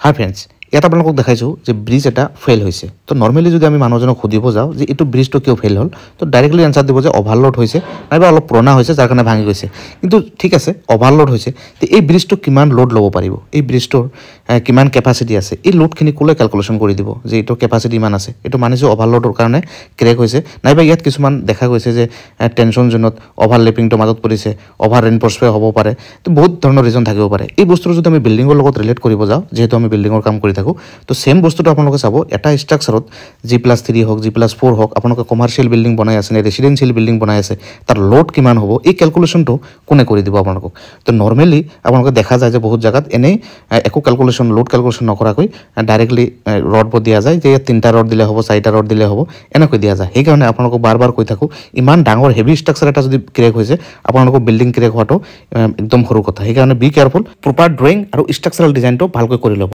হাই friends, ইয়াত আপোনালোকক দেখাইছোঁ যে ব্ৰিজ এটা ফেইল হৈছে। তো নৰ্মেলি যদি আমি মানুহজনক সুধিব যাওঁ যে এইটো ব্ৰিজটো কিয় ফেইল হ'ল, তো ডাইৰেক্টলি এনচাৰ দিব যে অভাৰলোড হৈছে নাইবা অলপ পুৰণা হৈছে যাৰ কাৰণে ভাঙি গৈছে। কিন্তু ঠিক আছে, অভাৰলোড হৈছে, তো এই ব্ৰিজটো কিমান লোড ল'ব পাৰিব, এই ব্ৰিজটোৰ কিমান কেপাচিটি আছে, এই লোডখিনি ক'লৈ কেলকুলেশ্যন কৰি দিব যে এইটোৰ কেপাচিটি ইমান আছে। এইটো মানিছোঁ অভাৰলোডৰ কাৰণে ক্ৰেক হৈছে, নাইবা ইয়াত কিছুমান দেখা গৈছে যে টেনশ্যন জোনত অভাৰলেপিংটো মাজত পৰিছে, অভাৰ ৰেইনফৰ্চে হ'ব পাৰে। তো বহুত ধৰণৰ ৰিজন থাকিব পাৰে। এই বস্তুটো যদি আমি বিল্ডিঙৰ লগত ৰিলেট কৰিব যাওঁ, যিহেতু আমি বিল্ডিঙৰ কাম কৰি থাকোঁ, তো সেম বস্তুটো আপোনালোকে চাব এটা ষ্ট্ৰাকচাৰত G+3 হওক G+4 হওক আপোনালোকে কমাৰ্চিয়েল বিল্ডিং বনাই আছে নে ৰেচিডেঞ্চিয়েল বিল্ডিং বনাই আছে, তাৰ লোড কিমান হ'ব, এই কেলকুলেশ্যনটো কোনে কৰি দিব আপোনালোকক। তো নৰ্মেলি আপোনালোকে দেখা যায় যে বহুত জেগাত এনেই একো কেলকুলেশ্যন লোড কেলকুলেশ্যন নকৰাকৈ ডাইৰেক্টলি ৰডবোৰ দিয়া যায় যে ইয়াত 3টা ৰড দিলে হ'ব, 4টা ৰড দিলে হ'ব, এনেকৈ দিয়া যায়। সেইকাৰণে আপোনালোকক বাৰ বাৰ কৈ থাকোঁ, ইমান ডাঙৰ হেভি ষ্ট্ৰাকচাৰ এটা যদি ক্ৰেক হৈছে, আপোনালোকৰ বিল্ডিং ক্ৰেক হোৱাটো একদম সৰু কথা। সেইকাৰণে বি কেয়াৰফুল, প্ৰপাৰ ড্ৰয়িং আৰু ষ্ট্ৰাকচাৰেল ডিজাইনটো ভালকৈ কৰি ল'ব।